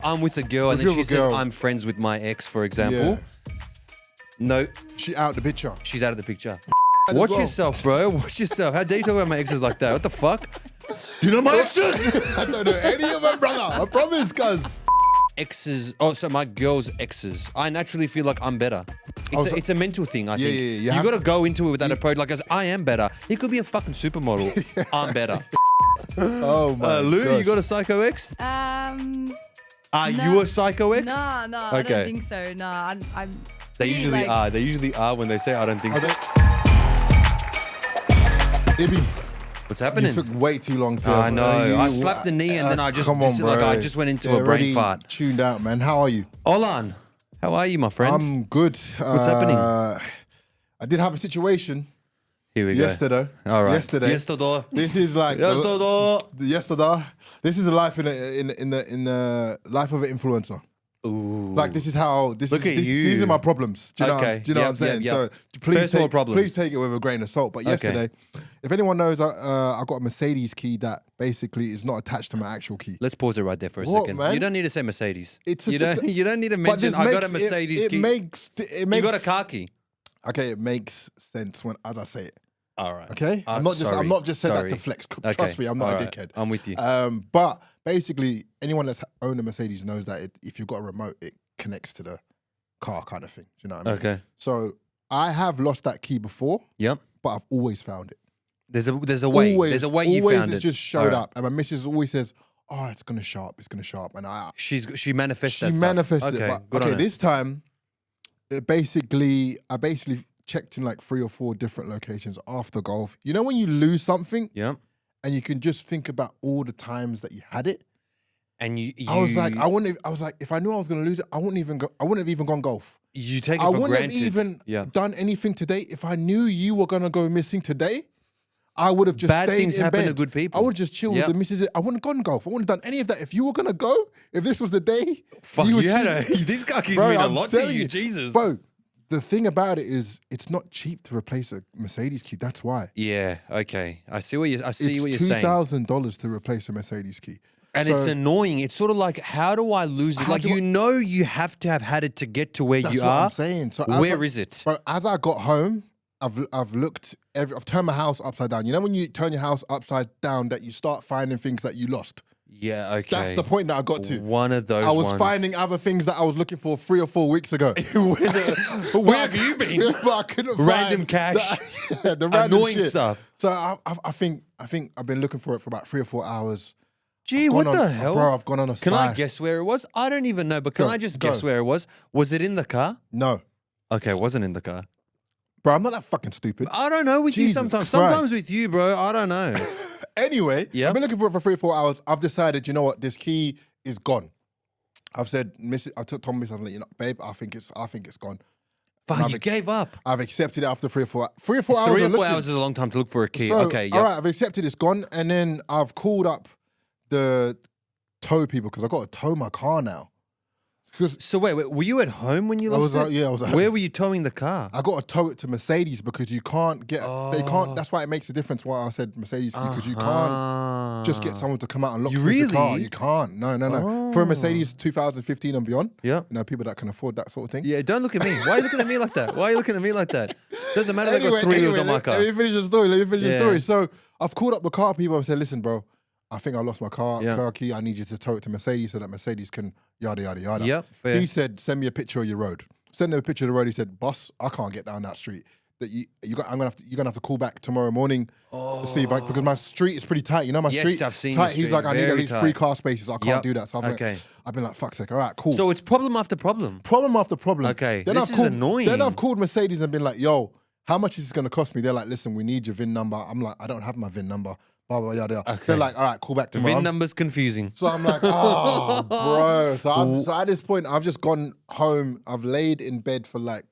I'm with a girl and then she says I'm friends with my ex, for example. Yeah. No. She out the picture. She's out of the picture. Watch yourself, bro. Watch yourself. How dare you talk about my exes like that? What the fuck? Do you know my exes? I don't know any of them, brother. I promise, cuz. Exes. Oh, so my girl's exes. I naturally feel like I'm better. It's a mental thing, I think. Yeah. You got to go into it with that approach. Like, as I am better. He could be a fucking supermodel. I'm better. Oh my Lou, gosh. you got a psycho ex? Are you a psycho ex? No, I don't think so. No, I'm They usually are. They usually are when they say I don't think so. Ibby. What's happening? You took way too long to. I know. I slapped the knee and then I just went into a brain fart. Tuned out, man. How are you? Olan, how are you, my friend? I'm good. What's happening? I did have a situation. Here we go. Yesterday. All right. Yesterday. This is like yesterday. This is a life in the life of an influencer. Ooh. Like this is how these are my problems. Do you know what I'm saying? So please take it with a grain of salt. But yesterday, if anyone knows, I got a Mercedes key that basically is not attached to my actual key. Let's pause it right there for a second. Man? You don't need to say Mercedes. You don't need to mention I got a Mercedes key. It makes you got a car key. Okay, it makes sense as I say it. All right. Okay? I'm not just saying that to flex. Trust me, I'm not a dickhead. I'm with you. But basically, anyone that's owned a Mercedes knows that if you've got a remote, it connects to the car kind of thing. Do you know what I mean? Okay. So I have lost that key before. Yep. But I've always found it. There's a way. There's a way you found it. It just showed up. And my missus always says, oh, it's going to show up. It's going to show up. And she manifests that stuff. She manifests it. But, okay, this time, I basically checked in like 3 or 4 different locations after golf. You know when you lose something? Yeah. And you can just think about all the times that you had it. And I was like, if I knew I was gonna lose it, I wouldn't have even gone golf. You take it for granted. I wouldn't have even done anything today. If I knew you were gonna go missing today, I would have just stayed in bed. Bad things happen to good people. I would have just chilled with the missus. I wouldn't have gone golf. I wouldn't have done any of that. If you were gonna go, if this was the day, this guy keeps mean a lot to you, Jesus. Bro, the thing about it is, it's not cheap to replace a Mercedes key. That's why. Yeah. Okay. I see what you're saying. It's $2,000 to replace a Mercedes key. And it's annoying. It's sort of like, how do I lose it? Like, you have to have had it to get to where you are. That's what I'm saying. So where is it? Bro, as I got home, I've looked. I've turned my house upside down. You know when you turn your house upside down, that you start finding things that you lost. Yeah, okay. That's the point that I got to. One of those I was finding other things that I was looking for 3 or 4 weeks ago. Where have you been? I couldn't random find cash, the random annoying shit. stuff. So I think I've been looking for it for about 3 or 4 hours. Gee, what the hell? Bro, I've gone on a Can I guess where it was? I don't even know, but can I just guess where it was? Was it in the car? No. Okay, it wasn't in the car. Bro, I'm not that fucking stupid. I don't know with you sometimes. Sometimes with you, bro, I don't know. Anyway, I've been looking for it for 3 or 4 hours. I've decided, you know what, this key is gone. I've said, I told Miss, I'm like, you know, babe, I think it's gone. But you gave up. I've accepted it after 3 or 4 hours. 3 or 4 hours. 3 or 4 hours is a long time to look for a key. So, okay, all right, I've accepted it's gone, and then I've called up the tow people because I got to tow my car now. So wait, were you at home when you lost it? Yeah, I was at home. Where were you towing the car? I got to tow it to Mercedes because you can't get, they can't, that's why it makes a difference why I said Mercedes key, because you can't just get someone to come out and lock the car. You can't. No. For a Mercedes 2015 and beyond, you know, people that can afford that sort of thing. Yeah, don't look at me. Why are you looking at me like that? Doesn't matter if I got 3 wheels on my car. Let me finish the story. So I've called up the car people and said, listen, bro, I think I lost my car key. I need you to tow it to Mercedes so that Mercedes can yada, yada, yada. Yep, fair. He said, send me a picture of your road. Send him a picture of the road. He said, boss, I can't get down that street. That you're gonna have to call back tomorrow morning to see if because my street is pretty tight. You know my street? I've seen tight. He's like, I need at least tight. 3 car spaces. I can't do that. So I've been like, fuck's sake. All right, cool. So it's problem after problem. Problem after problem. Okay, then this is annoying. Then I've called Mercedes and been like, yo, how much is this gonna cost me? They're like, listen, we need your VIN number. I'm like, I don't have my VIN number. Blah, blah, yada, yada. Okay. They're like, all right, call back tomorrow. VIN number's confusing. So I'm like, oh, bro. So at this point, I've just gone home. I've laid in bed for like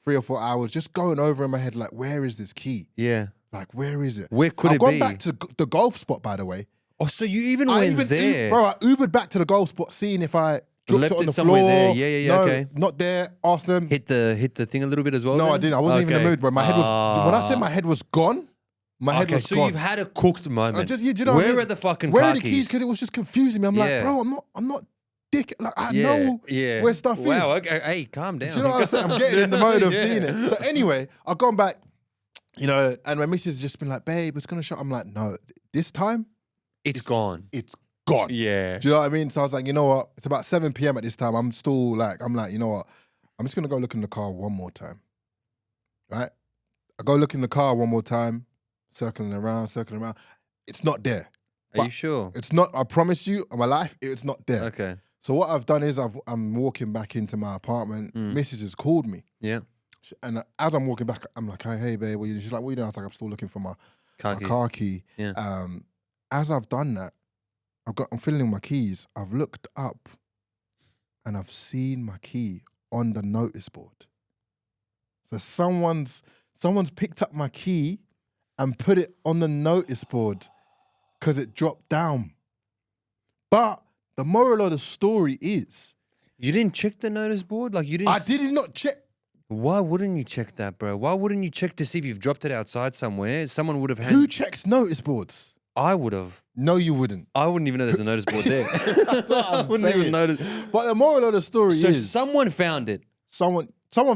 3 or 4 hours, just going over in my head, like, where is this key? Yeah. Like, where is it? Where could it be? I've gone back to the golf spot, by the way. Oh, so you even went there? Bro, I Ubered back to the golf spot, seeing if I dropped left it on the somewhere floor. there. Yeah, no, okay. Not there. Asked them. Hit the thing a little bit as well? No, then? I didn't. I wasn't even in the mood, bro. My head was, when I said my head was gone, my head was so gone. You've had a cooked moment. You know Where are the fucking Where car are the keys? Because it was just confusing me. I'm like, bro, I'm not dick. Like, I know where stuff is. Wow, okay. Hey, calm down. Do you know what I'm saying? I'm getting in the mode of seeing it. So anyway, I've gone back, you know, and my missus has just been like, babe, it's going to shut. I'm like, no, this time. It's gone. It's gone. Yeah. Do you know what I mean? So I was like, you know what? It's about 7 p.m. at this time. I'm like, you know what? I'm just going to go look in the car one more time. Right? I go look in the car one more time, circling around. It's not there. Are you sure? It's not, I promise you, on my life, it's not there. Okay. So what I've done is I'm walking back into my apartment. Mrs. has called me. Yeah. And as I'm walking back, I'm like, hey babe, she's like, what are you doing? I was like, I'm still looking for my car key. Yeah. As I've done that, I'm filling my keys. I've looked up and I've seen my key on the notice board. So someone's picked up my key and put it on the notice board because it dropped down. But the moral of the story is, you didn't check the notice board? Like you didn't? I did not check. Why wouldn't you check that, bro? Why wouldn't you check to see if you've dropped it outside somewhere? Someone would have had... Who checks notice boards? I would have. No, you wouldn't. I wouldn't even know there's a notice board there. That's what I'm I wouldn't saying. even notice. But the moral of the story So is... someone found it. Someone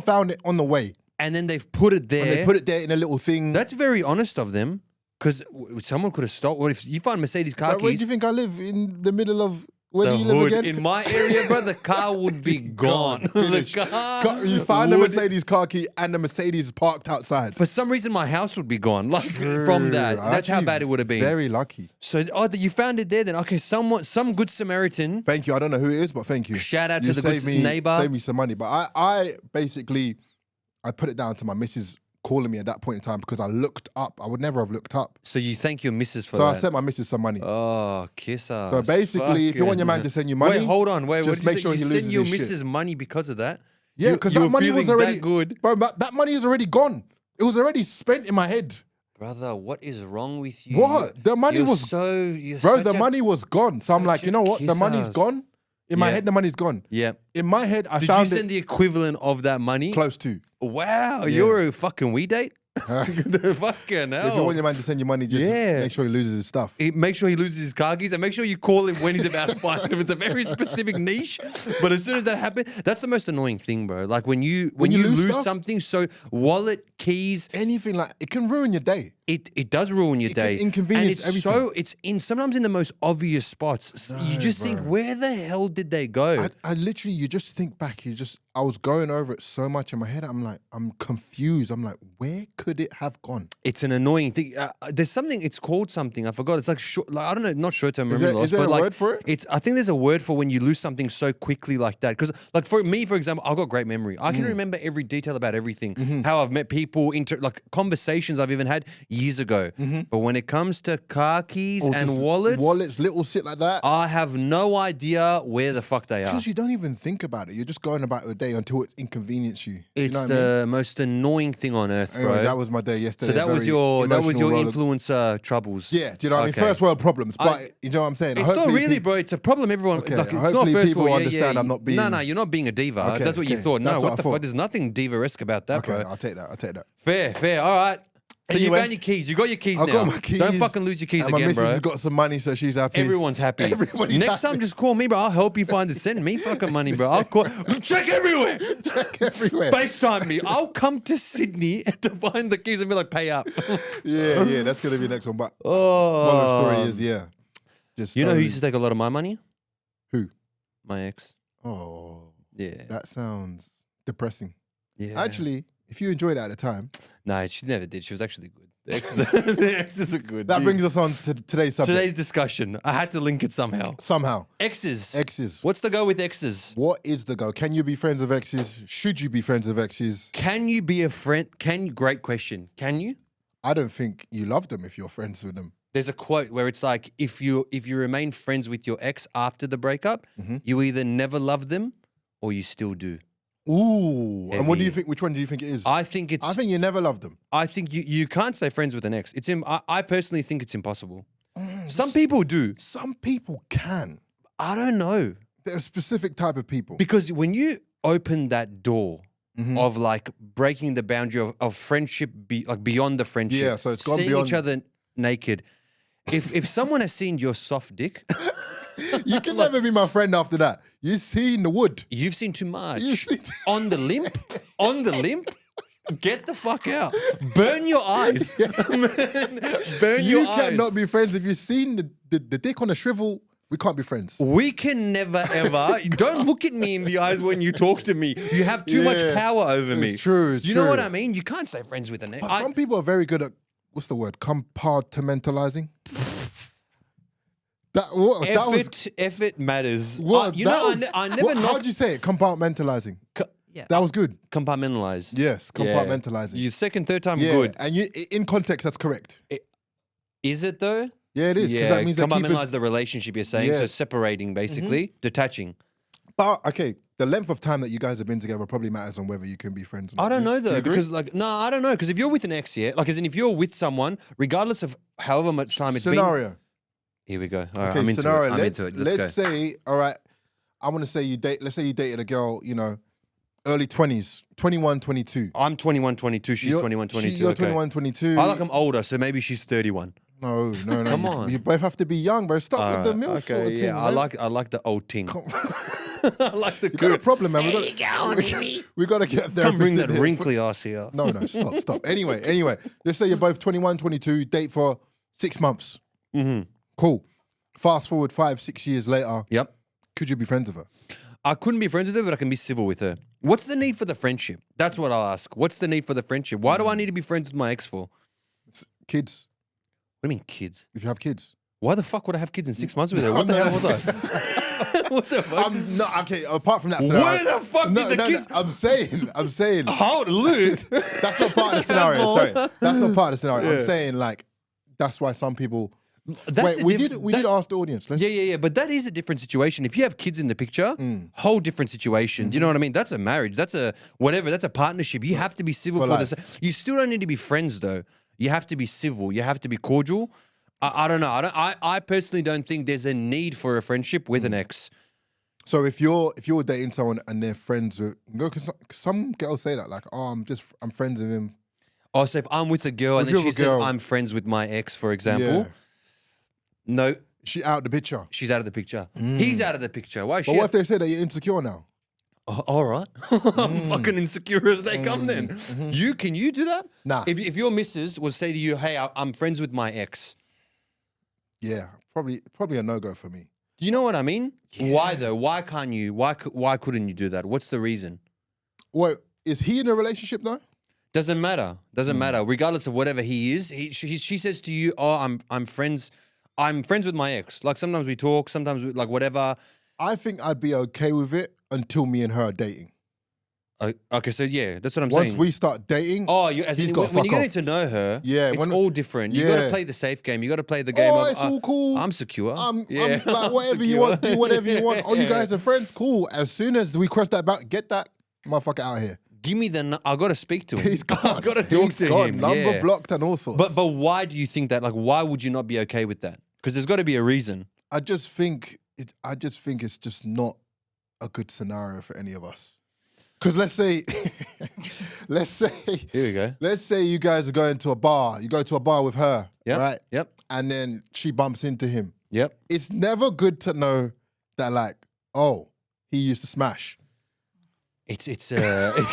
found it on the way. And then they've put it there. And they put it there in a little thing. That's very honest of them. Because someone could have stopped. What if you find Mercedes car Where do keys? you think I live? In the middle of... Where the do you hood. live again? In my area, bro, the car would be gone. The car You found the would- Mercedes car key and the Mercedes parked outside. For some reason, my house would be gone. Like from that. That's how Actually, bad it would have been. Very lucky. So, you found it there then. Okay, some good Samaritan. Thank you. I don't know who it is, but thank you. Shout out You to the good saved neighbor. Saved me some money. But I basically, I put it down to my missus calling me at that point in time because I looked up. I would never have looked up. So you thank your missus for So that. I sent my missus some money. Oh, kiss us. So basically, if you want your man to send you money, wait, hold on, just make sure he you loses send your his shit. missus money because of that. Yeah, because that were money feeling was already that good. Bro, that money is already gone. It was already spent in my head. Brother, what is wrong with you? What? The money You're was Bro, the money was gone. So I'm like, you know what? The money's gone. In my head, the money's gone. Yeah. In my head, I Did found you send the equivalent of that money? close to. Wow, you're a fucking wee date. Fucking hell. If you want your man to send you money, just make sure he loses his stuff. Make sure he loses his car keys and make sure you call him when he's about to find them. It's a very specific niche. But as soon as that happens, that's the most annoying thing, bro. Like when you lose stuff? something, so wallet, keys, Anything like it can ruin your day. it does ruin your day. can inconvenience and it's everything. sometimes in the most obvious spots. You just think, where the hell did they go? I literally, you just think back. I was going over it so much in my head. I'm like, I'm confused. I'm like, where could it have gone? It's an annoying thing. There's something. It's called something. I forgot. It's like I don't know. Not short-term memory loss. Is there but a like, word for it? I think there's a word for when you lose something so quickly like that. Because like for me, for example, I've got great memory. I can remember every detail about everything. How I've met people, like conversations I've even had years ago. But when it comes to car keys Or and just wallets, little shit like that. I have no idea where the fuck they are. Because you don't even think about it. You're just going about your day until it's inconvenienced you. It's you know what the most annoying thing on earth, Anyway, bro. that was my day yesterday. So that was your influencer troubles. Yeah, do you know what I mean? Okay. First world problems, but you know what I'm saying? It's not really, bro. It's a problem everyone... Okay, like, it's not hopefully first people world. understand I'm not being... No, you're not being a diva. Okay, That's what you okay. thought. No, That's what what the I thought. fuck? There's nothing diva-esque about that, Okay, bro. I'll take that. Fair. All right. So you Anyway, found your keys. You got your keys I now. got my keys. Don't fucking lose your keys and again, my missus bro. has got some money, so she's happy. Everyone's happy. Everybody's Next happy. time, just call me, bro. I'll help you find the send me fucking money, bro. I'll call. Check everywhere. Check everywhere. FaceTime me. I'll come to Sydney to find the keys and be like, pay up. Yeah, that's gonna be the next one. But Oh. one of the story is just You know who used to take a lot of my money? Who? My ex. Oh, Yeah. that sounds depressing. Yeah. Actually, if you enjoyed it at the time, No, she never did. She was actually good. The exes are good. that brings us on to today's subject. Today's discussion. I had to link it somehow. Somehow, Exes. exes. What's the go with exes? What is the go? Can you be friends with exes? Should you be friends with exes? Can you be a friend? Great question. Can you? I don't think you love them if you're friends with them. There's a quote where it's like, if you remain friends with your ex after the breakup, you either never love them or you still do. Ooh. And what do Heavy. you think? Which one do you think it is? I think you never loved them. I think you can't stay friends with an ex. I personally think it's impossible. Some people do. Some people can. I don't know. There are specific type of people. Because when you open that door of like breaking the boundary of friendship, like beyond the friendship, Yeah, so it's gone seeing beyond- each other naked. If someone has seen your soft dick, You can never be my friend after that. You've seen the wood. You've seen too much. You've seen On the limp. On the limp. Get the fuck out. Burn your eyes. Burn You your eyes. cannot be friends if you've seen the dick on a shrivel. We can't be friends. We can never ever. Don't look at me in the eyes when you talk to me. You have too much power over me. It's true. It's you true. know what I mean? You can't stay friends with an ex. But some people are very good at what's the word? Compartmentalizing. Effort matters. Well, I never know. How'd you say it? Compartmentalizing. Yeah. That was good. Compartmentalize. Yes, compartmentalizing. You second, third time, Yeah, good. and in context, that's correct. Is it though? Yeah, it is. Because Yeah, that means they keep compartmentalize it. the relationship. You're saying so, separating basically, detaching. But okay, the length of time that you guys have been together probably matters on whether you can be friends or not. I don't know Do you though, agree? because I don't know, because if you're with an ex, like as in if you're with someone, regardless of however much time it's been. Scenario. Here we go. All right, Okay, I'm into scenario. it. I'm into it. Let's say, all right, I want to say let's say you dated a girl, early 20s, 21, 22. I'm 21, 22. She's 21, 22. You're okay. 21, 22. I like I'm older, so maybe she's 31. No. Come on. You both have to be young, bro. Stop with the MILF sort of thing. yeah, I man. like the old ting. I like the You got a good. problem, man. We got to get there. Come bring that wrinkly ass here. No, stop. Anyway, let's say you're both 21, 22, date for 6 months. Mm-hmm. Cool. Fast forward 5-6 years later, Yep. could you be friends with her? I couldn't be friends with her, but I can be civil with her. What's the need for the friendship? That's what I'll ask. What's the need for the friendship? Why do I need to be friends with my ex for? Kids, What do you mean kids? if you have kids. Why the fuck would I have kids in 6 months with her? What the hell was I? What the fuck? No, okay, apart from that scenario. Where the fuck did the kids... I'm saying. Hold Luke. That's not part of the scenario. Sorry. That's not part of the scenario. I'm saying, like, that's why some people... That's we did ask the audience. Let's... Yeah. But that is a different situation. If you have kids in the picture, whole different situation. Do you know what I mean? That's a marriage. That's a whatever. That's a partnership. You have to be civil for this. You still don't need to be friends though. You have to be civil. You have to be cordial. I don't know. I personally don't think there's a need for a friendship with an ex. So if you're dating someone and they're friends with, because some girls say that, like, oh, I'm friends with him. Oh, so if I'm with a girl and then she says I'm friends with my ex, for example. Yeah. No. She out the picture. She's out of the picture. He's out of the picture. Why is she? But what if they say that you're insecure now? Oh, all right. I'm fucking insecure as they come then. Can you do that? Nah. If your missus was say to you, hey, I'm friends with my ex. Yeah, probably a no-go for me. Do you know what I mean? Yeah. Why though? Why can't you? Why couldn't you do that? What's the reason? Well, is he in a relationship though? Doesn't matter. Doesn't matter. Regardless of whatever he is, she says to you, oh, I'm friends. I'm friends with my ex. Like sometimes we talk, sometimes we, like whatever. I think I'd be okay with it until me and her are dating. Okay, so yeah, that's what I'm Once saying. we start dating, when you're off. getting to know her, Yeah, it's all different. You got to play the safe game. You got to play the game of it's all cool. I'm secure. I'm yeah, like whatever you want, do whatever you want. Oh, you guys are friends, cool. As soon as we cross that boundary, get that motherfucker out of here. Give me I got to speak to him. He's gone. I got to talk to him. Number blocked and all sorts. But why do you think that? Like, why would you not be okay with that? Because there's got to be a reason. I just think it's just not a good scenario for any of us. Because let's say Here we go. Let's say you guys are going to a bar. You go to a bar with her, right? Yep. And then she bumps into him. Yep. It's never good to know that, like, oh, he used to smash. You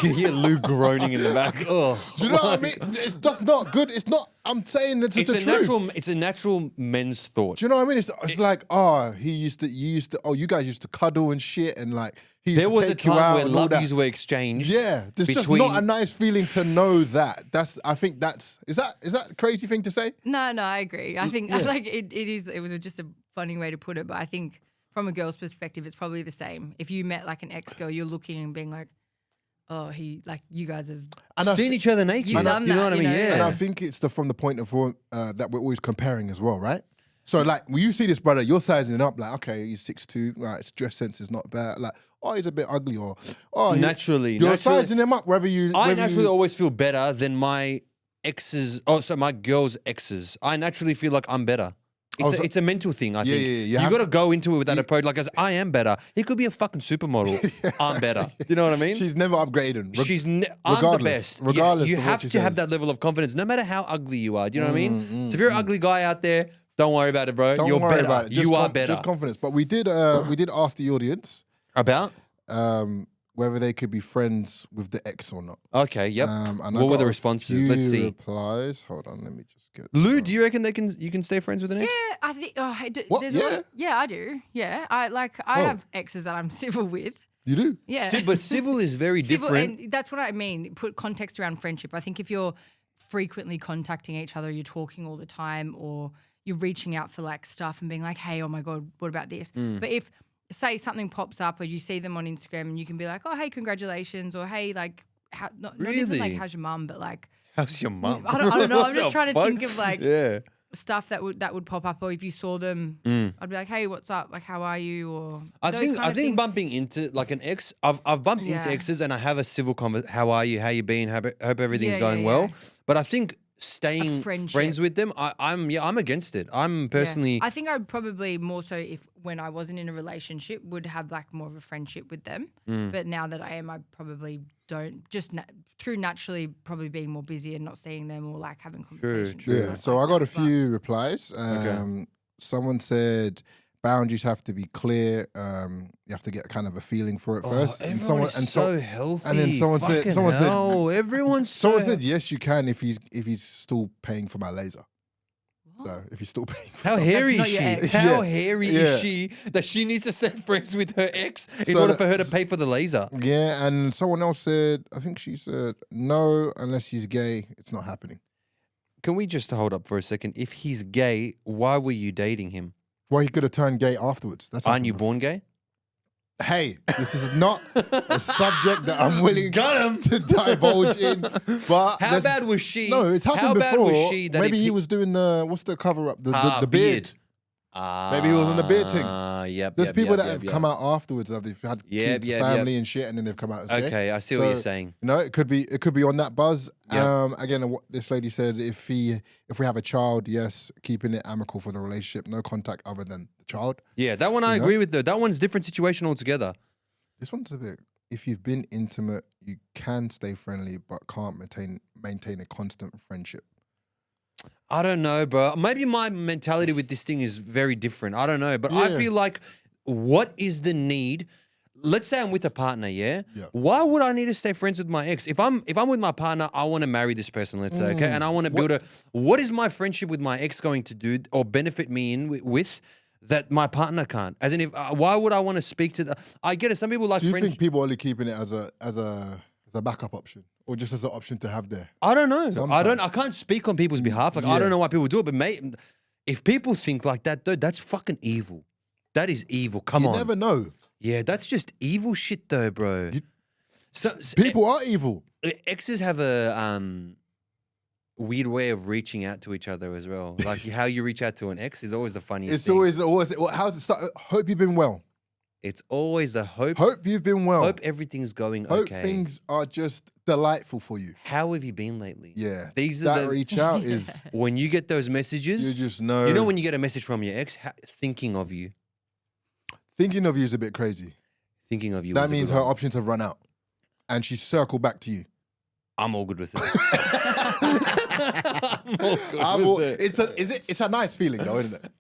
can hear Lou groaning in the back. Oh, do you know what I mean? It's just not good. It's not. I'm saying it's just the truth. It's a natural men's thought. Do you know what I mean? It's like, oh, you guys used to cuddle and shit, and like there was a time where love yous were exchanged. Yeah, there's just not a nice feeling to know that. I think is that a crazy thing to say? No, I agree. I think like it is. It was just a funny way to put it, but I think from a girl's perspective, it's probably the same. If you met like an ex-girl, you're looking and being like, oh, you guys have seen each other naked. You've done you know that, what I mean? Yeah. And I think it's from the point of that we're always comparing as well, right? So like when you see this brother, you're sizing up like, okay, he's 6'2", right? His dress sense is not bad. Like, oh, he's a bit ugly, or oh, naturally, sizing him up wherever you. I naturally always feel better than my exes. Oh, so my girl's exes. I naturally feel like I'm better. It's a mental thing, I think. Yeah. You got to go into it with that approach. Like, as I am better. He could be a fucking supermodel. I'm better. You know what I mean? She's never upgraded. I'm the best. Regardless, you of have what to have that level of confidence, no matter how ugly you are. Do you know what I mean? So if you're an ugly guy out there, don't worry about it, bro. Don't you're worry better. about it. You are better. Just confidence. But we did ask the audience. About? Whether they could be friends with the ex or not. Okay, yep. And I what were got the a responses? few Let's see. Replies. Hold on, let me just get. Lou, do you reckon you can stay friends with an ex? Yeah, I think. Oh, What? there's Yeah? yeah, I do. Yeah, I have exes that I'm civil with. You do? Yeah, But civil is very Civil, different. and that's what I mean. Put context around friendship. I think if you're frequently contacting each other, you're talking all the time, or you're reaching out for like stuff and being like, "Hey, oh my god, what about this?" But if say something pops up, or you see them on Instagram, and you can be like, "Oh, hey, congratulations," or "Hey, like, not even like how's your mum, but like, How's your mum? I don't know. I'm What just the trying to fuck? think of like Yeah. stuff that would pop up, or if you saw them, I'd be like, "Hey, what's up? Like, how are you?" Or I those think kind of things. bumping into like an ex. I've bumped into Yeah. exes and I have a civil conversation. How are you? How you been? Hope everything's Yeah, going yeah, well. yeah. But I think staying friendship. friends with them, I'm against it. I'm personally. I think I'd probably more so if when I wasn't in a relationship would have like more of a friendship with them. But now that I am, I probably don't. Just through naturally probably being more busy and not seeing them or like having conversations. True. Yeah. So I got a few replies. Someone said boundaries have to be clear. You have to get kind of a feeling for it first. And someone is so healthy. and then someone said, everyone's someone said yes, you can if he's still paying for my laser. So if he's still paying for How something. hairy is not your she? ex. How Yeah. hairy Yeah. is she that she needs to stay friends with her ex in So order for her to pay for the laser? Yeah, and someone else said, I think she said, no, unless he's gay, it's not happening. Can we just hold up for a second? If he's gay, why were you dating him? Well, he could have turned gay afterwards. That's Aren't you happened born gay? before. Hey, this is not a subject that I'm willing Got him. to divulge in. But How bad was she? No, it's happened How before. bad was she that Maybe he was doing what's the cover up? The beard. Maybe he was on the beard thing. Yep. There's yep, people yep, that yep, have yep. come out afterwards. They've had Yep, kids, yep, family, yep. and shit, and then they've come out as gay. Okay, I see what you're saying. You know, it could be on that buzz. Yep. Again, what this lady said, if we have a child, yes, keeping it amicable for the relationship, no contact other than the child. Yeah, that one I You know? agree with though. That one's different situation altogether. This one's a bit. If you've been intimate, you can stay friendly, but can't maintain a constant friendship. I don't know, bro. Maybe my mentality with this thing is very different. I don't know, but I Yeah. feel like what is the need? Let's say I'm with a partner, yeah? Yeah. Why would I need to stay friends with my ex? If I'm with my partner, I want to marry this person, let's say, okay? And I want to build what is my friendship with my ex going to do or benefit me with that my partner can't? As in, why would I want to speak to I get it. Some people like Do you friends. think people are only keeping it as a backup option, or just as an option to have there? I don't know. Sometimes. I can't speak on people's behalf. Like I Yeah. don't know why people do it, but mate, if people think like that, though, that's fucking evil. That is evil. Come You on. never know. Yeah, that's just evil shit, though, bro. So People are evil. exes have a weird way of reaching out to each other as well. Like how you reach out to an ex is always the funniest. It's thing. always. Well, how's it start? Hope you've been well. It's always the hope. Hope you've been well. Hope everything's going Hope okay. things are just delightful for you. How have you been lately? Yeah. These are that the reach out is when you get those messages. you just know. You know when you get a message from your ex, thinking of you. Thinking of you is a bit crazy. Thinking of you. That is a means good her one. options have run out, and she's circled back to you. I'm all good with it. I'm all good with it. It's a nice feeling though, isn't it?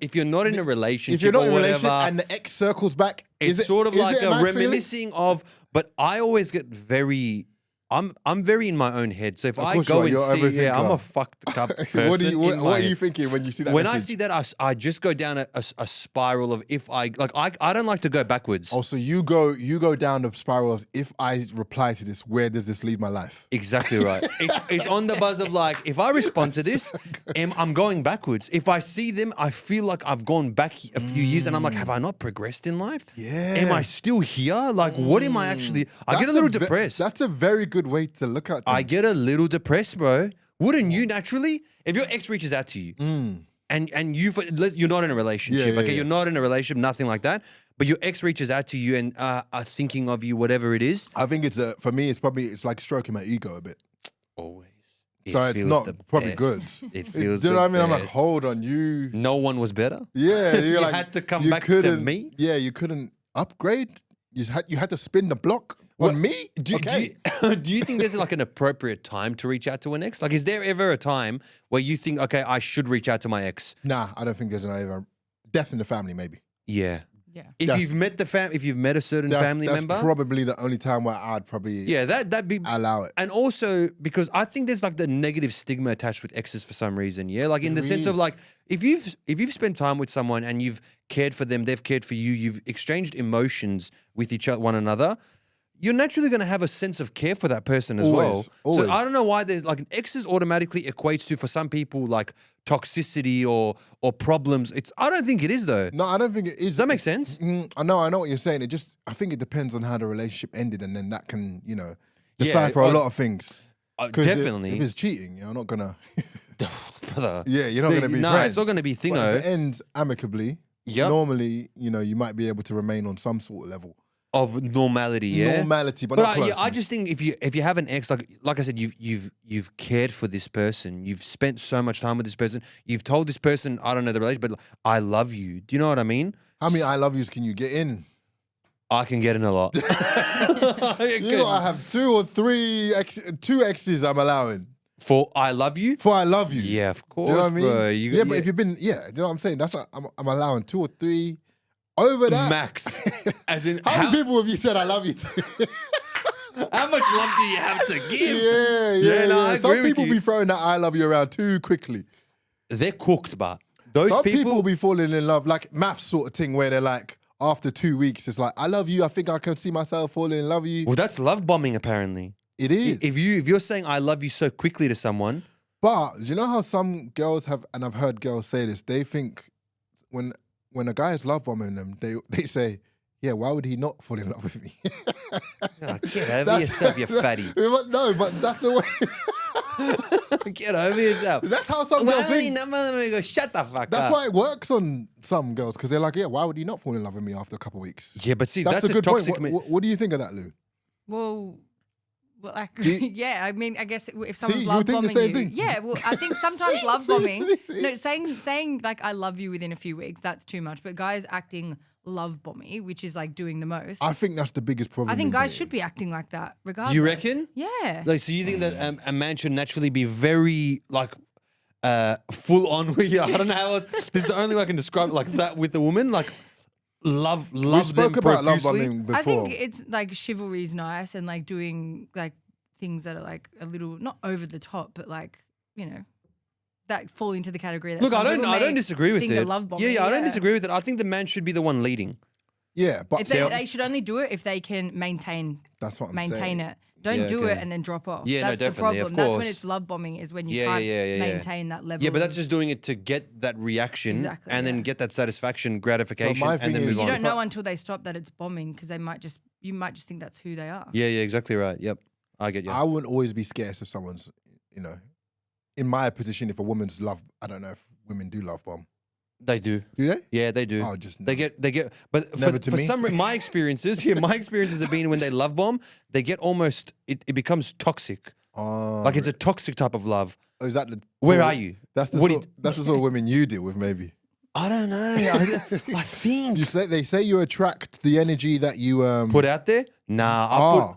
If you're not in a relationship, If you're not or in a whatever, relationship and the ex circles back, it's is sort of is like it a nice feeling? reminiscing of. But I always get very. I'm very in my own head. So if Of I course go you and are. You're see, yeah, I'm a overthinker. fucked up person. What in my are you head. thinking when you see that? When I message? see that, I just go down a spiral of if I like. I don't like to go backwards. Also, you go down the spiral of if I reply to this, where does this leave my life? Exactly right. It's on the buzz of like, if I respond to this, I'm going backwards. If I see them, I feel like I've gone back a few years and I'm like, have I not progressed in life? Yeah. Am I still here? Like, what am I actually? I get a little depressed. That's a very good way to look at things. I get a little depressed, bro. Wouldn't you naturally? If your ex reaches out to you and you're not in a relationship, Yeah, okay? yeah. You're not in a relationship, nothing like that. But your ex reaches out to you and are thinking of you, whatever it is. I think for me, it's like stroking my ego a bit. Always. So it's feels not the probably best. good. It Do feels you know the what I mean? I'm like, best. hold on, you. No one was better. Yeah, you're You like, had to come you back to couldn't- me? Yeah, you couldn't upgrade. You had to spin the block on me. Do you think there's like an appropriate time to reach out to an ex? Like, is there ever a time where you think, okay, I should reach out to my ex? Nah, I don't think there's an either. Death in the family, maybe. Yeah. If you've met if you've met a certain family member, that's probably the only time where I'd probably that'd be allow it. And also because I think there's like the negative stigma attached with exes for some reason. Yeah, like in the sense of like if you've spent time with someone and you've cared for them, they've cared for you, you've exchanged emotions with one another. You're naturally going to have a sense of care for that person as well. Always. So I don't know why there's like exes automatically equates to for some people like toxicity or problems. I don't think it is though. No, I don't think it is. Does that make sense? I know what you're saying. I think it depends on how the relationship ended, and then that can decipher a lot of things. Definitely. If it's cheating, you're not gonna. Brother. Yeah, you're not gonna be. No, friends. it's not gonna be thingo. But if it ends amicably, normally you might be able to remain on some sort of level of normality, normality, but not closeness. I just think if you have an ex, like I said, you've cared for this person, you've spent so much time with this person, you've told this person, I don't know the relation, but I love you. Do you know what I mean? How many I love yous can you get in? I can get in a lot. You gotta have 2 or 3 2 exes I'm allowing. For I love you? For I love you. Yeah, of course, Do you know what I mean? bro. But if you've been, do you know what I'm saying? That's what I'm allowing 2 or 3. Over that. Max. As in, how many people have you said I love you to? How much love do you have to give? Yeah. Some people be throwing that I love you around too quickly. They're cooked, but some people will be falling in love, like maths sort of thing, where they're like, after 2 weeks, it's like, I love you. I think I can see myself falling in love with you. Well, that's love bombing, apparently. It is. If you're saying I love you so quickly to someone. But do you know how some girls have, and I've heard girls say this, they think when a guy is love bombing them, they say, yeah, why would he not fall in love with me? Get over yourself, you fatty. No, but that's the way. Get over yourself. That's how some girls think. Go, shut the fuck up. That's why it works on some girls, because they're like, yeah, why would he not fall in love with me after a couple of weeks? Yeah, but see, that's a good toxic... point. What do you think of that, Lou? Well, like, yeah, I mean, I guess if someone's love bombing thing? Yeah, well, I think sometimes love bombing, no, saying like I love you within a few weeks, that's too much. But guys acting love bombing, which is like doing the most. I think that's the biggest problem. I think guys should be acting like that, regardless. You reckon? Yeah. Like, so you think that a man should naturally be very like full on with you? I don't know how else. This is the only way I can describe it, like that with a woman, like. Love we them spoke about love profusely. bombing before. I think it's like chivalry is nice and like doing like things that are like a little not over the top, but like that fall into the category. That Look, I don't disagree with it. Love bombing, I don't disagree with it. I think the man should be the one leading. Yeah, but they should only do it if they can maintain. That's what I'm maintain saying. it. Don't do it and then drop off. Yeah, that's no, definitely, the of problem. That's when course. it's love bombing is when you can't maintain that level. Yeah, but that's just doing it to get that reaction and then get that satisfaction, gratification, and then move on. You don't know until they stop that it's bombing because you might just think that's who they are. Yeah, exactly right. Yep, I get you. I wouldn't always be scared if someone's, in my position, if a woman's love, I don't know if women do love bomb. They do. Do they? Yeah, they do. Oh, just they get. But for some reason, my experiences have been when they love bomb, they get almost. It becomes toxic. Oh, like it's a toxic type of love. Oh, is that the? Where are you? That's the sort of women you deal with, maybe. I don't know. I think they say you attract the energy that you put out there. Nah,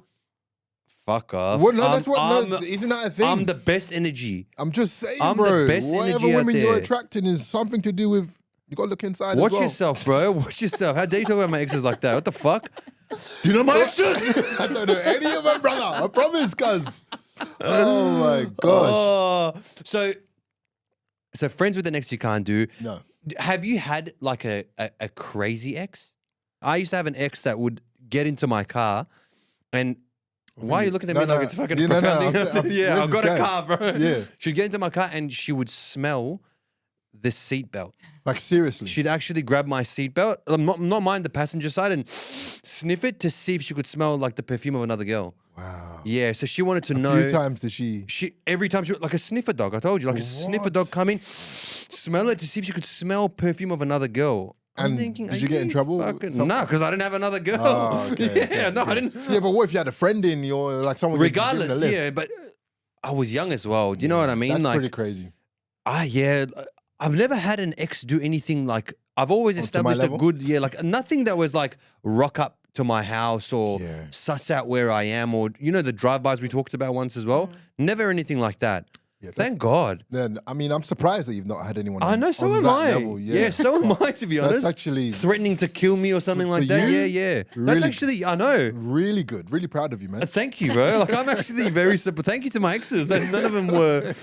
fuck off. Well, no, isn't that a thing? I'm the best energy. I'm just saying, I'm bro. the best Whatever energy women out you're there. attracting is something to do with. You got to look inside. Watch as well. yourself, bro. Watch yourself. How dare you talk about my exes like that? What the fuck? Do you know my exes? I don't know any of them, brother. I promise, cuz. Oh my gosh. So friends with an ex you can't do. No. Have you had like a crazy ex? I used to have an ex that would get into my car and why are you looking at me like it's fucking profound thing? Yeah, I've got a car, bro. Yeah. She'd get into my car and she would smell the seatbelt. Like seriously? She'd actually grab my seatbelt, not mind the passenger side, and sniff it to see if she could smell like the perfume of another girl. Wow. Yeah, so she wanted to know. A few times did she? Every time she like a sniffer dog. I told you, like a sniffer dog come in, smell it to see if she could smell perfume of another girl. And I'm thinking, did you get in trouble? No, because I didn't have another girl. Oh, okay, I didn't. Yeah, but what if you had a friend in your like someone? Regardless, yeah, but I was young as well. Do you know what I mean? That's like, pretty crazy. I've never had an ex do anything like. I've always established a good, like nothing that was like rock up to my house or suss out where I am or the drive-bys we talked about once as well. Never anything like that. Yeah, Thank God. Then I mean, I'm surprised that you've not had anyone. I know, so on am that I. level. Yeah, so am I, to be honest. That's actually threatening to kill me or something like that. you, Yeah. That's really- actually, I know. really good. Really proud of you, man. Thank you, bro. Like, I'm actually very simple. Thank you to my exes. None of them were.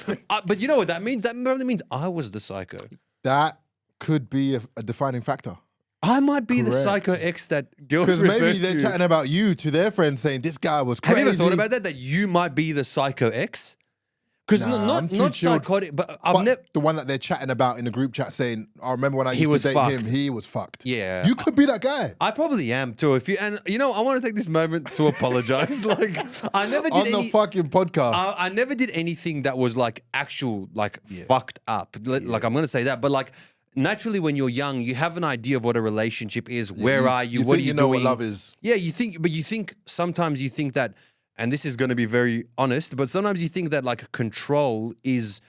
But you know what that means? That probably means I was the psycho. That could be a defining factor. I might be the Correct. psycho ex that girls Because refer maybe they're to. chatting about you to their friends, saying this guy was Have crazy. you ever thought about that? That you might be the psycho ex? Because Nah, I'm too not chilled. psychotic, but I've But never. the one that they're chatting about in the group chat, saying, "I remember when I He used was to date fucked. him. He was fucked." Yeah. you could be that guy. I probably am too. If you and you know, I want to take this moment to apologize. Like I never did On the any. fucking podcast. I never did anything that was like actual like fucked up. Like I'm gonna say that, but like naturally when you're young, you have an idea of what a relationship is. Where are you? What are think you know doing? what love is? Yeah, you think sometimes you think that, and this is going to be very honest, but sometimes you think that like control is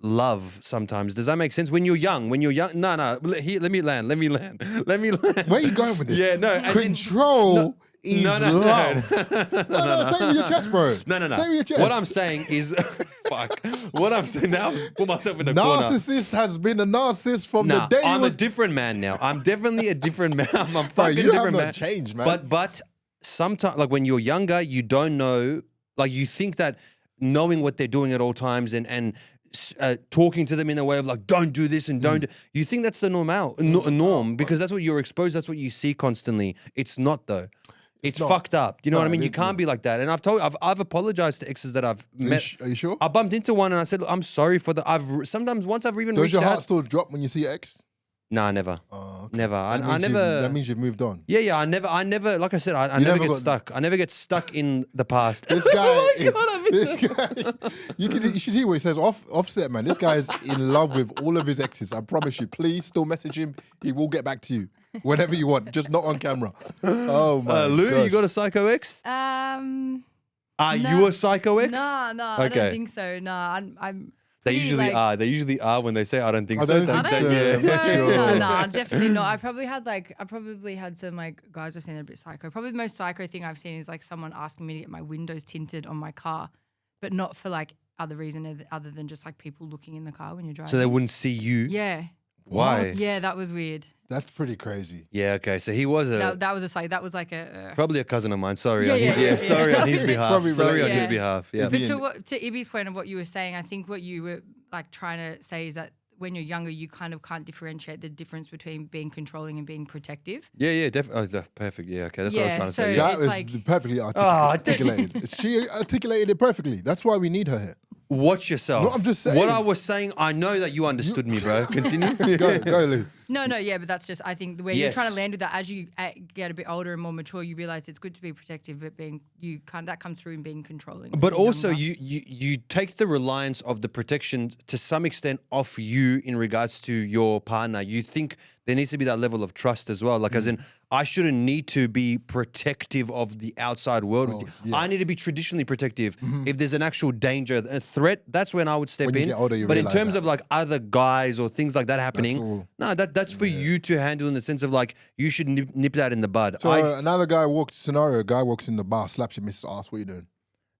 love. Sometimes does that make sense? When you're young, no. Here, let me land. Where are you going with this? Yeah, no. as in- Control is no. love. No, say it with your chest, bro. No. Say it with your chest. What I'm saying is, fuck. What I'm saying now, put myself in the corner. Narcissist has been a narcissist from Nah, the day he I'm was. a different man now. I'm definitely a different man. I'm a Bro, fucking you have different not man. changed, man. But sometimes, like when you're younger, you don't know. Like you think that knowing what they're doing at all times and talking to them in a way of like, don't do this and don't. You think that's the norm because that's what you're exposed. That's what you see constantly. It's not though. It's not. fucked up. You know No, what I mean? You it- can't be like that. And I've apologized to exes that I've met. Are you sure? I bumped into one and I said, I'm sorry for the. Once I've even Does reached your heart out. still drop when you see your ex? Nah, never. Oh, okay. Never. That I means never. That means you've moved on. Yeah. I never. Like I said, I You never never get got- stuck. I never get stuck in the past. This guy, Oh my God, I miss this guy, you should see what he says. Offset, man. This guy is in love with all of his exes. I promise you. Please still message him. He will get back to you whenever you want, just not on camera. Oh my Lou, gosh. you got a psycho ex? Are you a psycho ex? No, I Okay. don't think so. No, I'm. They pretty, usually like, are. They usually are when they say, I don't think I so. don't think so. yeah. I'm not sure. No, definitely not. I probably had some like guys I've seen that are a bit psycho. Probably the most psycho thing I've seen is like someone asking me to get my windows tinted on my car, but not for like other reason other than just like people looking in the car when you're driving. So they wouldn't see you? Yeah. Why? Yeah, that was weird. That's pretty crazy. Yeah, okay. So he was That was a psych. That was like a. probably a cousin of mine. Sorry. Yeah, on his, yeah, yeah. sorry on his behalf. Probably Sorry on related. his Yeah. behalf. Yeah. But Ian. to Ibby's point of what you were saying, I think what you were like trying to say is that when you're younger, you kind of can't differentiate the difference between being controlling and being protective. Yeah, definitely. perfect. Yeah, okay. That's what I was Yeah, trying to so say. Yeah. That it's was like- perfectly articulated. She articulated it perfectly. That's why we need her here. Watch yourself. No, I'm just saying. What I was saying, I know that you understood me, bro. Continue. Go, Lou. No, yeah, but that's just I think the way you're Yes. trying to land with that as you get a bit older and more mature, you realize it's good to be protective, but that comes through in being controlling. when But you're also, younger. you take the reliance of the protection to some extent off you in regards to your partner. You think there needs to be that level of trust as well. Like, as in, I shouldn't need to be protective of the outside world. with you. yeah. I need to be traditionally protective. If there's an actual danger, a threat, that's when I would step When you in. get older, you but in realise terms that. of like other guys or things like that happening, all. no, that's for you to handle in the sense of like you should nip that in the bud. So another guy walks a guy walks in the bar, slaps your missus ass. What are you doing?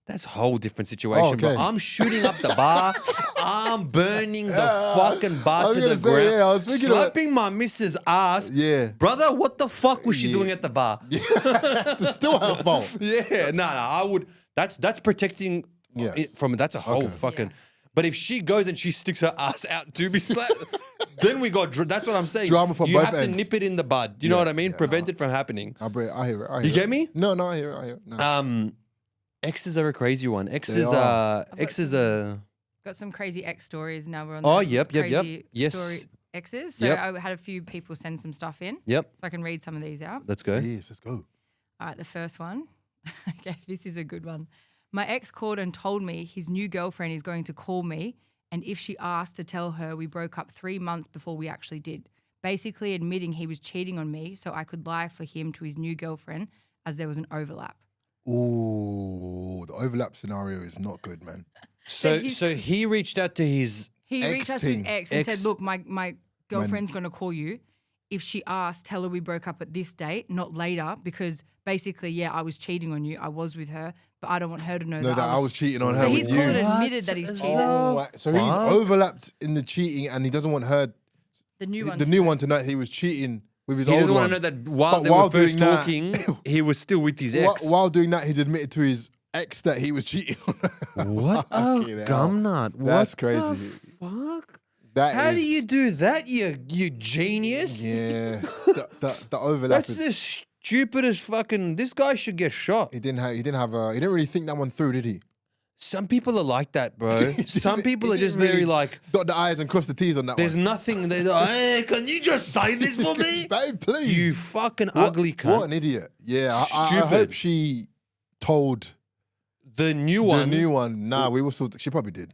That's a whole different situation, okay. bro. I'm shooting up the bar. I'm burning the fucking I bar was to gonna the say, ground. yeah, I was thinking of- slapping my missus' ass. Yeah. Brother, what the fuck was she Yeah. doing at the bar? It's still her fault. Yeah, no, I would. That's protecting Yes. it from. That's a whole Okay. fucking. Yeah. But if she goes and she sticks her ass out to be slapped, then we got. That's what I'm saying. Drama for you both have ends. to nip it in the bud. Do you know Yeah, what I mean? yeah, Prevent it from happening. I hear it. You get me? No, I hear it. No. Exes are a crazy one. Exes They are. are. Exes are. got some crazy ex stories. Now we're on. Oh, the yep. crazy Yes. Story exes. So Yep. I had a few people send some stuff in, Yep. so I can read some of these out. Let's go. Yes, let's go. All right, the first one. Okay, this is a good one. My ex called and told me his new girlfriend is going to call me, and if she asked to tell her we broke up 3 months before we actually did, basically admitting he was cheating on me so I could lie for him to his new girlfriend as there was an overlap. Ooh, the overlap scenario is not good, man. So he's- so he reached out to his. He Ex reached out to his thing. ex and Ex- said, look, my girlfriend's going to call you. If she asks, tell her we broke up at this date, not later, because basically, yeah, I was cheating on you. I was with her, but I don't want her to know that I was cheating on her So with he's you. called admitted that he's cheated. Oh, so he's overlapped in the cheating, and he doesn't want her, The new one. the new one, to know he was cheating with his He old doesn't one. want to know that while But they while were first doing that- talking, he was still with his ex. While doing that, he's admitted to his ex that he was cheating on her. What a gumnut. That's What crazy. the fuck? That How is- do you do that, you genius? Yeah, the overlap. That's the stupidest fucking. This guy should get shot. He didn't really think that one through, did he? Some people are like that, bro. Some people are He just didn't very really like. dot the I's and cross the T's on that There's one. nothing. There's like, hey, can you just say this for me? Babe, please. You fucking ugly cunt. What an idiot. Yeah, I Stupid. hope she told The new one. the new one. Nah, we were still. She probably did.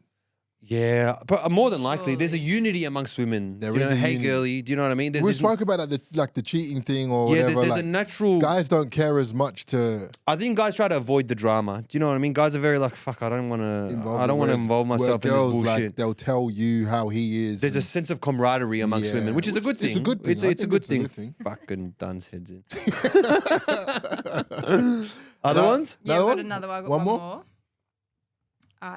Yeah, but more than likely, there's a unity amongst women. There you is know, a hey unity. girly, do you know what I mean? There's We this- spoke about like the cheating thing or yeah, whatever. there's like, a natural. guys don't care as much to I think guys try to avoid the drama. Do you know what I mean? Guys are very like, fuck, I don't want to. involve. I don't want to involve myself in this girls, bullshit. like, they'll tell you how he is. There's a and- sense of camaraderie amongst Yeah, women, which is a good thing. It's a good thing. It's I a think good it's a thing. good thing. Fucking Duns heads in. Other ones? Yeah, Another I've got one? another one. I've got One one more? more.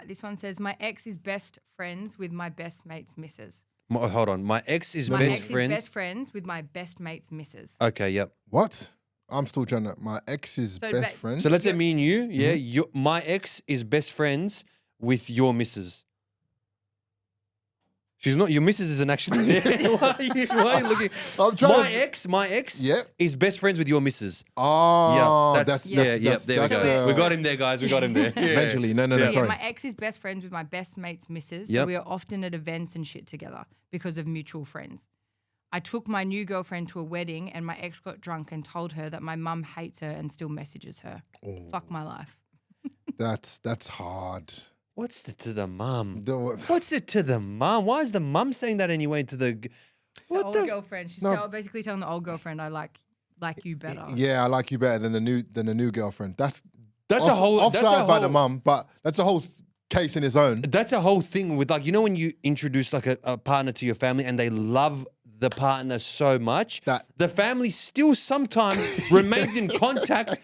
This one says, my ex is best friends with my best mate's missus. Hold on. My ex is My best ex friends. is best friends with my best mate's missus. Okay, yep. What? I'm still trying to. My ex's So best ba- friend. So let's say me and you, yeah, Mm-hmm. my ex is best friends with your missus. She's not, your missus isn't actually there. why are you looking? I'm trying My ex Yep. is best friends with your missus. Oh, yeah, that's there we go. We got him there, guys. We got him there. Yeah. Eventually, no, Yeah, sorry. my ex is best friends with my best mate's missus. Yep. So we are often at events and shit together because of mutual friends. I took my new girlfriend to a wedding and my ex got drunk and told her that my mum hates her and still messages her. Fuck my life. That's hard. What's it to the mum? The- What's it to the mum? Why is the mum saying that anyway to the... What the the... old girlfriend. She's No. basically telling the old girlfriend, I like you better. Yeah, I like you better than the new girlfriend. That's That's a whole... offside that's a by the whole- mum, but that's a whole case in its own. That's a whole thing with like, you know when you introduce like a partner to your family and they love the partner so much, That- the family still sometimes remains in contact.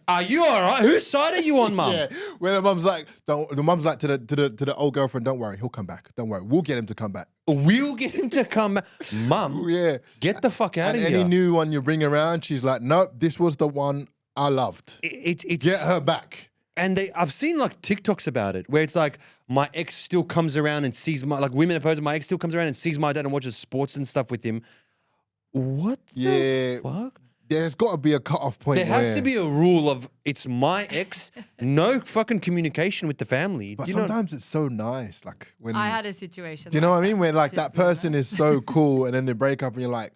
Are you all right? Whose side are you on, mum? Yeah, where the mum's like, the mum's like to the old girlfriend, don't worry, he'll come back. Don't worry, we'll get him to come back. We'll get him to come back. Mum, Yeah, get the fuck out and of any here. new one you bring around, she's like, nope, this was the one I loved. It's Get her back. And I've seen like TikToks about it where it's like my ex still comes around and sees like women opposing my ex still comes around and sees my dad and watches sports and stuff with him. What Yeah. the fuck? There's got to be a cut-off point. There has where- to be a rule of it's my ex, no fucking communication with the family. But You know- sometimes it's so nice, like when I had a situation. do you know what I mean? When like Just that be person is so cool, and then they break up, and you're like,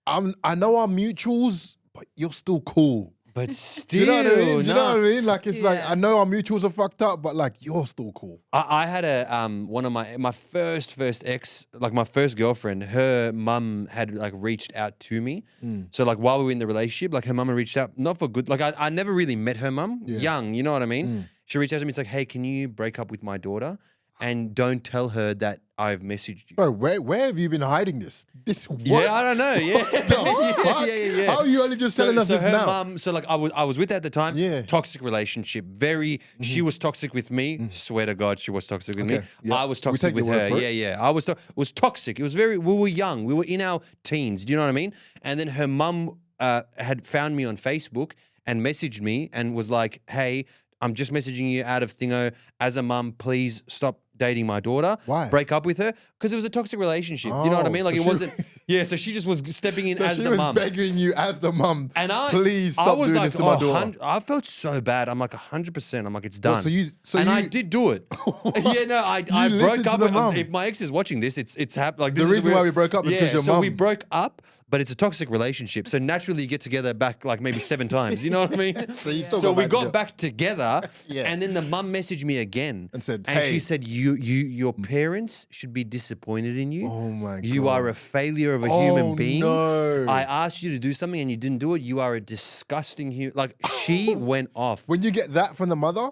I know our mutuals, but you're still cool. but Do still, you know what I mean? Do you know nah. what I mean? Like it's like Yeah. I know our mutuals are fucked up, but like you're still cool. I had a one of my first ex, like my first girlfriend, her mum had like reached out to me. So like while we were in the relationship, like her mum had reached out, not for good. Like I never really met her mum, young, you know what I mean? She reached out to me, it's like, hey, can you break up with my daughter? And don't tell her that I've messaged you. Bro, where have you been hiding this? What? Yeah, I don't know. Yeah. the fuck? How are you only just telling us this her now? mum, so like I was with her at the time. Yeah. Toxic relationship. Very. She was toxic with me. Swear to God, she was toxic with me. Okay, yeah. I was We toxic take with your word her. for it. Yeah. I was. It was toxic. It was very. We were young. We were in our teens. Do you know what I mean? And then her mum had found me on Facebook and messaged me and was like, "Hey, I'm just messaging you out of thingo. As a mum, please stop dating my daughter. Why? Break up with her because it was a toxic relationship. Do you know what I Oh, mean? Like so it she- wasn't. Yeah. So she just was stepping in So as she the was mum. begging you as the mum. And please stop doing this to my daughter. I felt so bad. I'm like 100%. I'm like, it's done. so and I you- did do it. Yeah, no, I listened broke to up. the mum. If my ex is watching this, it's happened. Like this The is reason why we broke up is 'cause your so we mum- broke up, but it's a toxic relationship. So naturally, you get together back like maybe 7 times. You know what I mean? So you still so got we back got together. back together, Yeah. and then the mum messaged me again And said, and "Hey." she said, your parents should be disappointed in you. Oh my You God. are a failure of a Oh, human being. no. I asked you to do something and you didn't do it. You are a disgusting human. Like she went off. When you get that from the mother,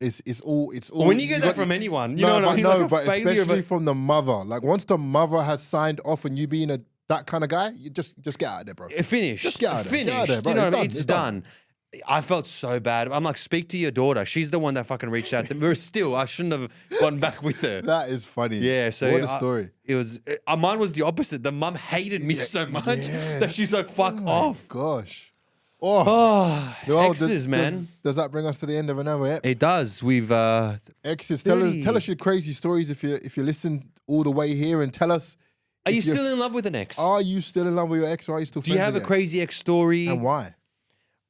it's all. When you get that got- from anyone, you no, know what I but mean? no, Like a but failure of especially a- from the mother. Like once the mother has signed off and you being a that kind of guy, you just get out of there, bro. Finished. Just get out of there. Finished. Get out of there, bro. You know what I mean? It's It's done. done. I felt so bad. I'm like, speak to your daughter. She's the one that fucking reached out to me. But still, I shouldn't have gone back with her. That is funny. Yeah, so what a story. It was mine was the opposite. The mum hated me so much that she's like, "Fuck off." Gosh. Oh, Well, exes, man. Does that bring us to the end of another ep? It does. We've Exes, 30. tell us your crazy stories if you listen all the way here, and tell us. Are you if you're still in love with an ex? Are you still in love with your ex, or are you still? Do you have a crazy ex story? And why?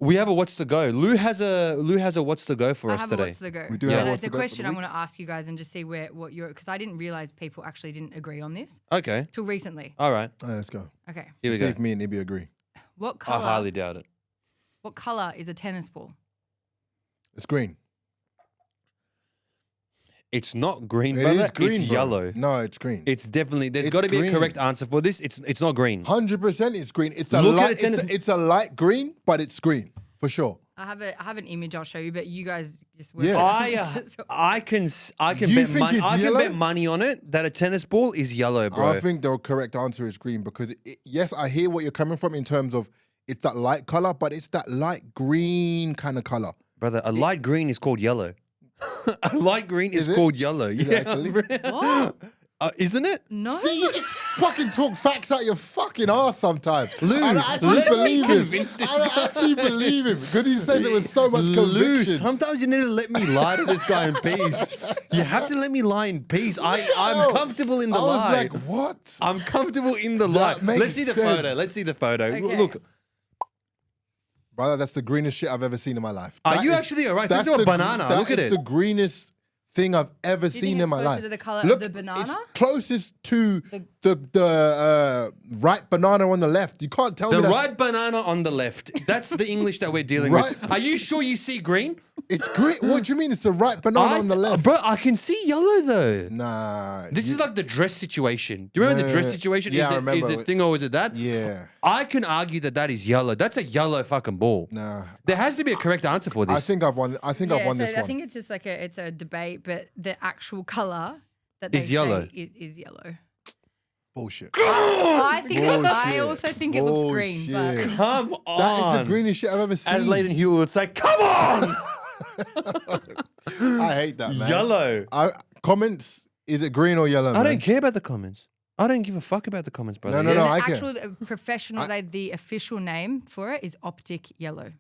We have a what's the go. Lou has a what's the go for I us have today. a what's the go. We do have a It's what's a the go for question the I week. want to ask you guys and just see what you're, because I didn't realize people actually didn't agree on this Okay. till recently. All right. Let's go. Okay. Here we See go. if me and Ibby agree. What I color? highly doubt it. What color is a tennis ball? It's green. It's not green, It brother. is green. It's bro. yellow. No, it's green. It's definitely. There's It's got to be a green. correct answer for this. It's not green. 100% it's green. It's a Look at light. the tennis- It's a light green, but it's green for sure. I have an image I'll show you, but you guys just Yeah. I can You bet think money. it's I can yellow? bet money on it that a tennis ball is yellow, bro. I think the correct answer is green because yes, I hear what you're coming from in terms of it's that light color, but it's that light green kind of color. Brother, a light green is called yellow. A light green is it? called yellow. Is it Yeah, actually? What? isn't it? No. See, you just fucking talk facts out your fucking ass sometimes. Lou, I don't actually let me believe him. convince this I don't guy. actually believe him because he says it with so much Lou, conviction. sometimes you need to let me lie to this guy in peace. You have to let me lie in peace. I'm comfortable in the I was lie. like, what? I'm comfortable in the lie. That makes Let's see the sense. photo. Let's see the photo. Okay. Look, Brother, that's the greenest shit I've ever seen in my life. Are That you is- actually alright? that's It's a the- banana. that Look at is it. the greenest thing I've ever think seen it's in my closer life. to the colour of Look, the banana? it's closest to the right banana on the left. You can't tell the me that right banana on the left. That's the English that we're dealing Right. with. Are you sure you see green? it's green. What do you mean? It's the right banana on the left. Bro, I can see yellow though. Nah. This is like the dress situation. Do you remember the dress situation? Yeah, is I remember. Is it thing or is it that? Yeah. I can argue that is yellow. That's a yellow fucking ball. Nah. There has to be a correct answer for this. I think I've won. I think I've won this I one. think it's just like it's a debate, but the actual color that they Is yellow. say it is yellow. Bullshit. I think I Bullshit. also think it looks green, but Bullshit. Come on. That is the greenest shit I've ever seen. As Leighton Hewitt would say, come on! I hate that, man. Yellow. Comments, is it green or yellow? I man? don't care about the comments. I don't give a fuck about the comments, brother. No, Yeah? no, the I care. actual professional, the official name for it is optic yellow.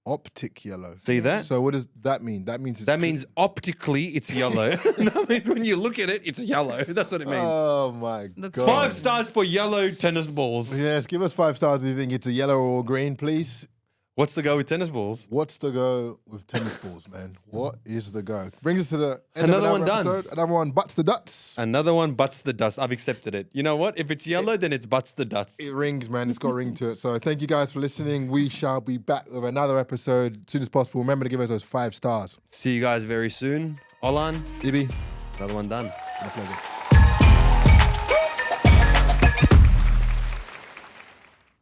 Optic yellow. See that? So what does that mean? That means it's That means optically it's yellow. That means when you look at it, it's yellow. That's what it means. Oh my Looks god. 5 stars for yellow tennis balls. Yes, give us 5 stars if you think it's a yellow or green, please. What's the go with tennis balls? What's the go with tennis balls, man? What is the go? Brings us to the end Another of one done. episode. Another one butts the duts. Another one butts the dust. I've accepted it. You know what? If it's yellow, then it's butts the dust. It rings, man. It's got a ring to it. So thank you guys for listening. We shall be back with another episode as soon as possible. Remember to give us those 5 stars. See you guys very soon. Olan, Ibby, another one done. been a pleasure.